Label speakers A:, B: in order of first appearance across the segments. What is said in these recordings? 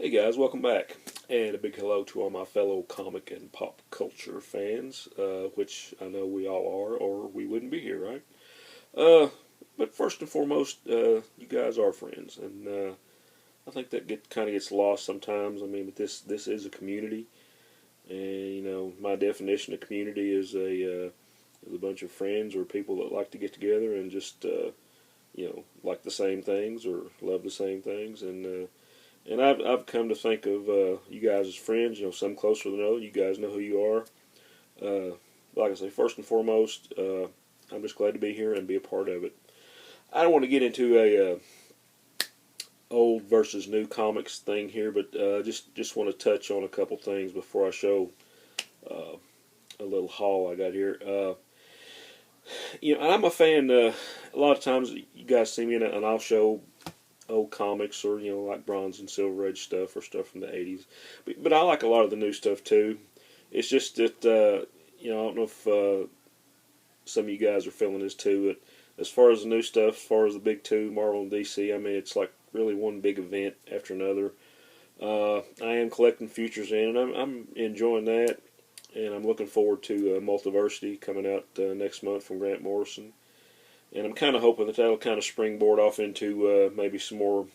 A: Hey guys, welcome back. And a big hello to all my fellow comic and pop culture fans, which I know we all are, or we wouldn't be here, right? But first and foremost, you guys are friends, and I think that kind of gets lost sometimes. I mean, but this is a community, and my definition of community is a bunch of friends or people that like to get together and just like the same things or love the same things, and I've come to think of you guys as friends. Some closer than others. You guys know who you are. Like I say, first and foremost, I'm just glad to be here and be a part of it. I don't want to get into a old versus new comics thing here, but just want to touch on a couple things before I show a little haul I got here. I'm a fan. A lot of times, you guys see me and I'll show old comics or like Bronze and Silver Age stuff or stuff from the 80s, but I like a lot of the new stuff too. It's just that I don't know if some of you guys are feeling this too, but as far as the new stuff, as far as the big two, Marvel and DC, I mean, it's like really one big event after another. I am collecting Futures In, and I'm enjoying that, and I'm looking forward to Multiversity coming out next month from Grant Morrison. And I'm kind of hoping that that'll kind of springboard off into maybe some more,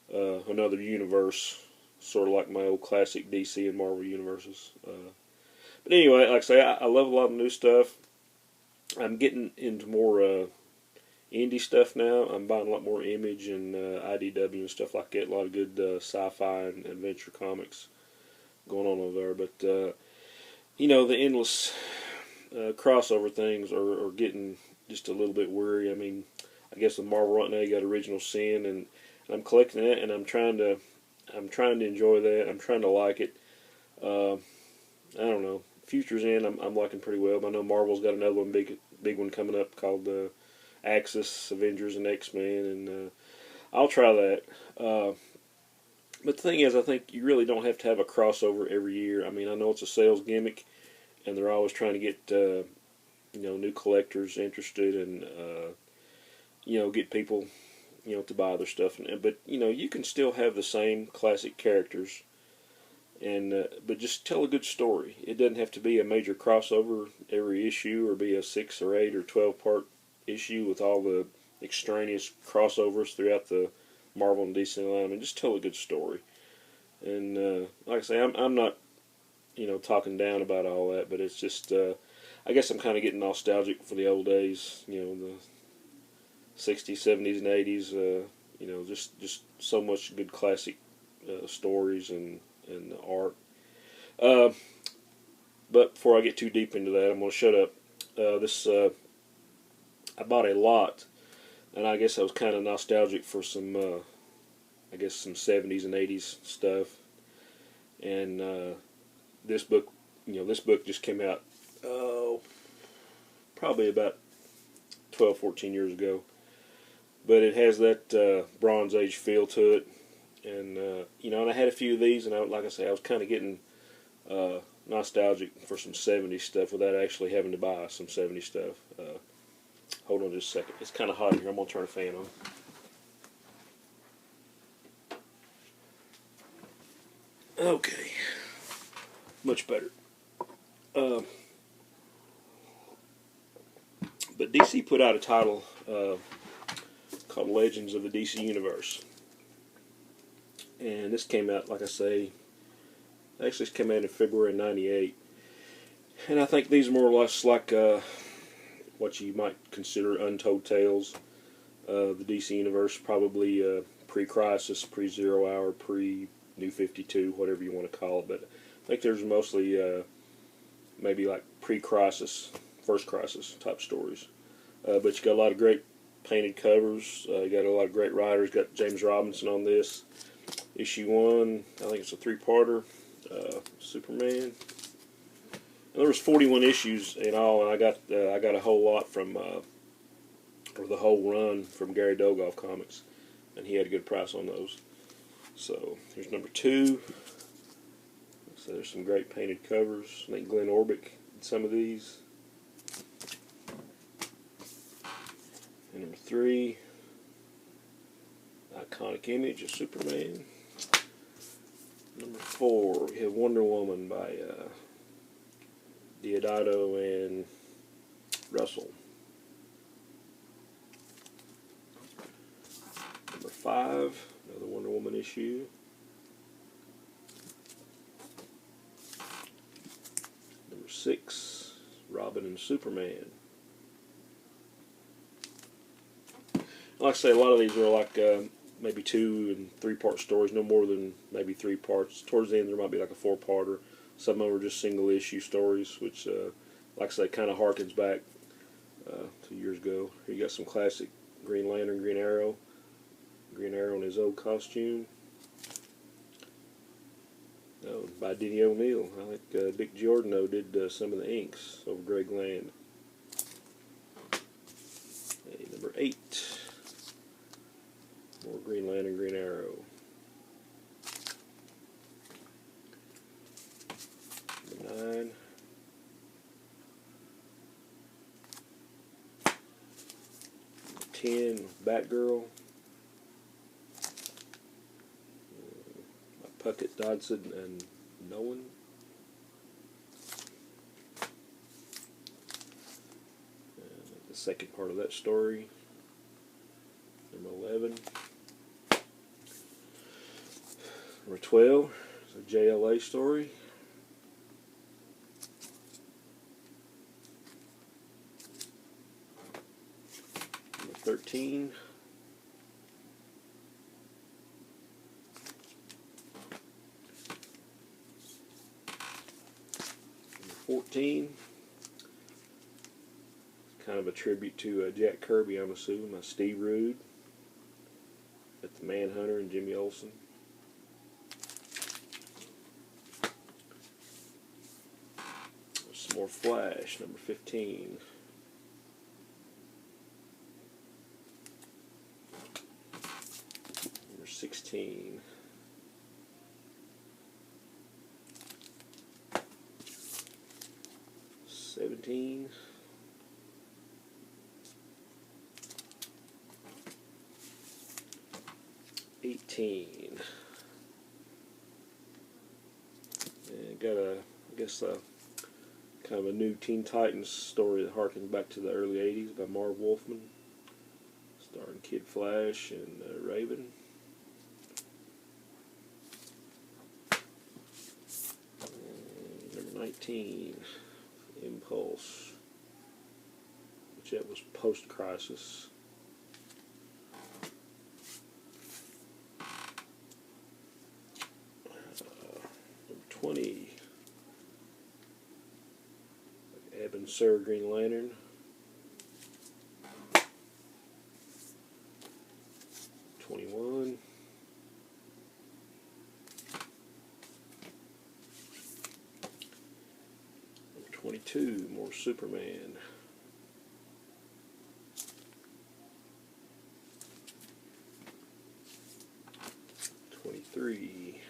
A: another universe, sort of like my old classic DC and Marvel universes. But anyway, like I say, I love a lot of new stuff. I'm getting into more indie stuff now. I'm buying a lot more Image and IDW and stuff like that. A lot of good sci-fi and adventure comics going on over there. But, the endless crossover things are getting just a little bit worry. I mean, I guess with Marvel right now, you got Original Sin, and I'm collecting it, and I'm trying to enjoy that. I'm trying to like it. I don't know. Futures In, I'm liking pretty well. I know Marvel's got another one, big one coming up called Axis, Avengers, and X-Men, and I'll try that. But the thing is, I think you really don't have to have a crossover every year. I mean, I know it's a sales gimmick, and they're always trying to get new collectors interested and get people to buy their stuff. But you can still have the same classic characters, and but just tell a good story. It doesn't have to be a major crossover every issue, or be a 6 or 8 or 12-part issue with all the extraneous crossovers throughout the Marvel and DC line. I mean, just tell a good story. And like I say, I'm not talking down about all that, but it's just I guess I'm kind of getting nostalgic for the old days, the 60s, 70s, and 80s. Just so much good classic stories and art. But before I get too deep into that, I'm going to shut up. I bought a lot, and I guess I was kind of nostalgic for some, some 70s and 80s stuff. And this book just came out probably about 12, 14 years ago. But it has that Bronze Age feel to it. And, and I had a few of these, and like I say, I was kind of getting nostalgic for some 70s stuff without actually having to buy some 70s stuff. Hold on just a second. It's kind of hot here. I'm going to turn a fan on. Okay. Much better. But DC put out a title called Legends of the DC Universe. And this came out, like I say, actually this came out in February '98. And I think these are more or less like what you might consider Untold Tales. The DC Universe, probably pre-Crisis, pre-Zero Hour, pre-New 52, whatever you want to call it. But I think there's mostly maybe like pre-Crisis, First Crisis type stories. But you got a lot of great painted covers. You got a lot of great writers. Got James Robinson on this. Issue 1, I think it's a 3-parter, Superman. And there was 41 issues in all, and I got a whole lot from, or the whole run from Gary Dogoff Comics, and he had a good price on those. So here's number 2. So there's some great painted covers. I think Glenn Orbick did some of these. And number 3, iconic image of Superman. Number 4, we have Wonder Woman by Deodato and Russell. Number 5, another Wonder Woman issue. Number 6, Robin and Superman. Like I say, a lot of these are like maybe 2 and 3 part stories, no more than maybe 3 parts. Towards the end, there might be like a 4-parter. Some of them are just single issue stories, which, like I say, kind of harkens back to years ago. Here you got some classic Green Lantern, Green Arrow in his old costume. Oh, by Denny O'Neil. I think Dick Giordano did some of the inks over Greg Land. Hey, number 8. More Green Lantern, Green Arrow. Number 9. Number 10, Batgirl. Puckett, Dodson, and Nolan. And the second part of that story. Number 11. Number 12 is a JLA story. Number 13. Number 14. Kind of a tribute to Jack Kirby, I'm assuming. Steve Rude. At the Manhunter and Jimmy Olsen. Some more Flash, number 15. Number 16. '17. '18. And got I guess kind of a new Teen Titans story that harkens back to the early '80s by Marv Wolfman, starring Kid Flash and Raven. And number 19, Impulse, which that was post-Crisis. Number 20. Ebb and Sur Green Lantern. 21. Number 22, more Superman. 23.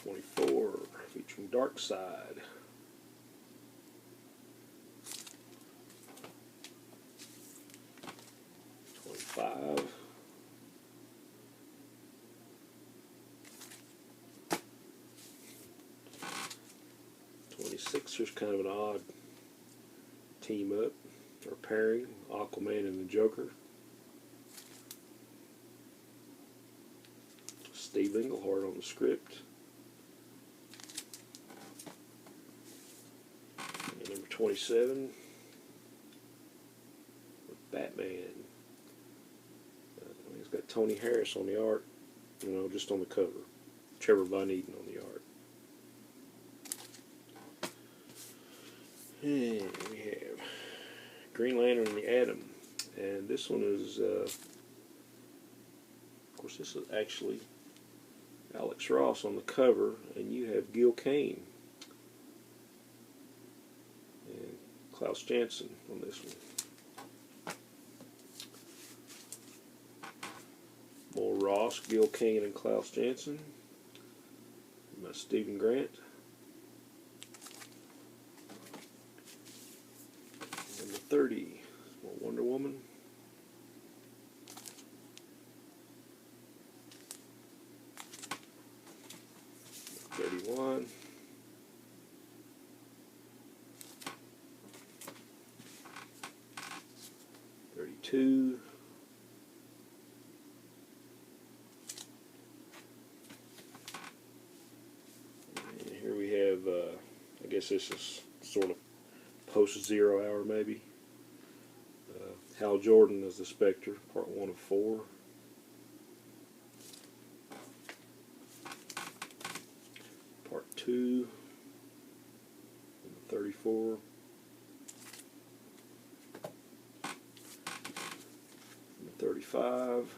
A: 24, featuring Darkseid. 25. 26, there's kind of an odd team up or pairing, Aquaman and the Joker. Steve Englehart on the script. And number 27, with Batman. He's got Tony Harris on the art, just on the cover. Trevor Von Eaton on the art. And we have Green Lantern and the Atom. And this one is, of course, this is actually Alex Ross on the cover, and you have Gil Kane and Klaus Janson on this one. More Ross, Gil Kane, and Klaus Janson. By Stephen Grant. Number 30, More Wonder Woman. $31. $32. And here we have, I guess this is sort of post-Zero Hour maybe. Hal Jordan as the Spectre, part 1 of 4. Part 2, 34. Number 35.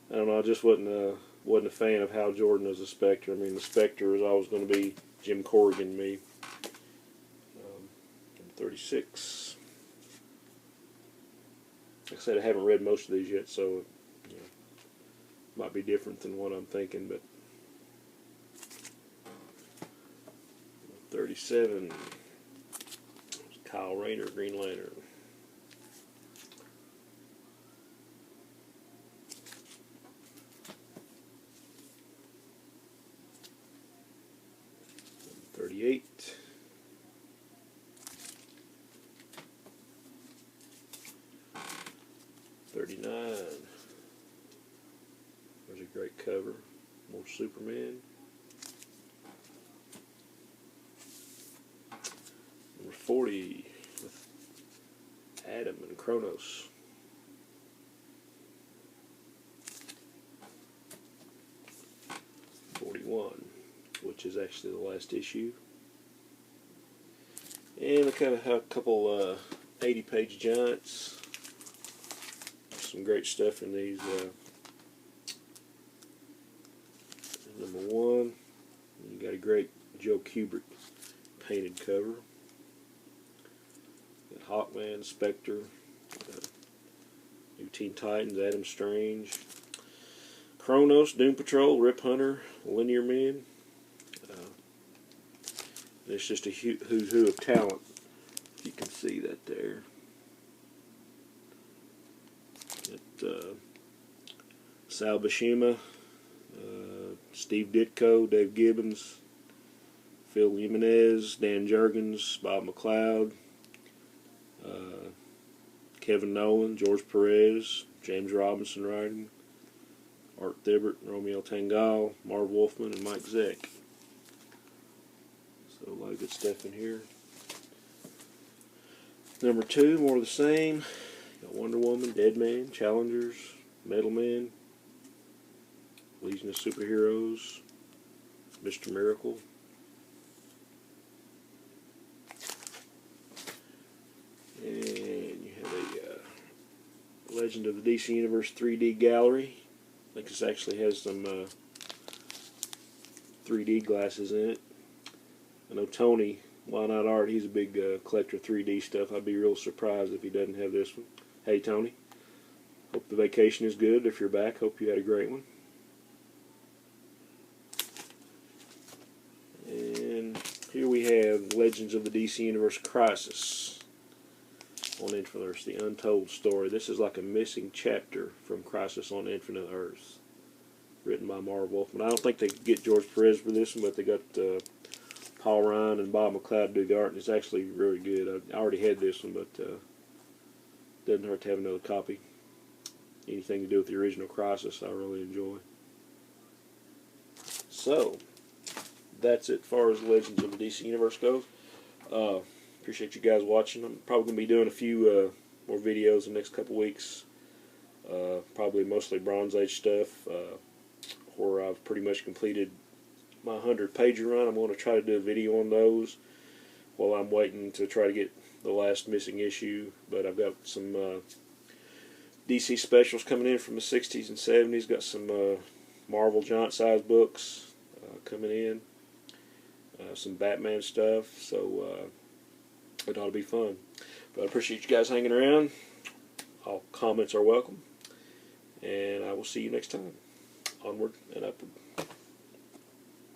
A: I don't know, I just wasn't a fan of Hal Jordan as the Spectre. I mean, the Spectre is always going to be Jim Corrigan to me. Number 36. Like I said, I haven't read most of these yet, so you know, might be different than what I'm thinking, but 37. Kyle Rayner, Green Lantern. Number 38. $39. There's a great cover. More Superman. Number 40 with Adam and Kronos. $41, which is actually the last issue. And I kind of have a couple 80-page giants. Some great stuff in these. Number 1, you got a great Joe Kubert painted cover. Got Hawkman, Spectre, New Teen Titans, Adam Strange, Kronos, Doom Patrol, Rip Hunter, Linear Men. It's just a who's who of talent. You can see that there. Sal Buscema, Steve Ditko, Dave Gibbons, Phil Jimenez, Dan Jurgens, Bob McLeod, Kevin Nolan, George Perez, James Robinson writing, Art Thibert, Romeo Tanghal, Marv Wolfman, and Mike Zeck. So a lot of good stuff in here. Number 2, more of the same. Got Wonder Woman, Deadman, Challengers, Metal Men, Legion of Superheroes, Mr. Miracle. And you have a Legend of the DC Universe 3D gallery. I think this actually has some 3D glasses in it. I know Tony, Why Not Art, he's a big collector of 3D stuff. I'd be real surprised if he doesn't have this one. Hey Tony, hope the vacation is good. If you're back, hope you had a great one. And here we have Legends of the DC Universe Crisis on Infinite Earths, the untold story. This is like a missing chapter from Crisis on Infinite Earths, written by Marv Wolfman. I don't think they get George Perez for this one, but they got Paul Ryan and Bob McLeod do the art, and it's actually really good. I already had this one, but doesn't hurt to have another copy. Anything to do with the original Crisis, I really enjoy. So, that's it as far as Legends of the DC Universe goes. Appreciate you guys watching. I'm probably going to be doing a few more videos in the next couple weeks. Probably mostly Bronze Age stuff, where I've pretty much completed my 100-page run. I'm going to try to do a video on those while I'm waiting to try to get the last missing issue. But I've got some DC specials coming in from the 60s and 70s. Got some Marvel giant-size books coming in. Some Batman stuff. So it ought to be fun. But I appreciate you guys hanging around. All comments are welcome. And I will see you next time. Onward and upward.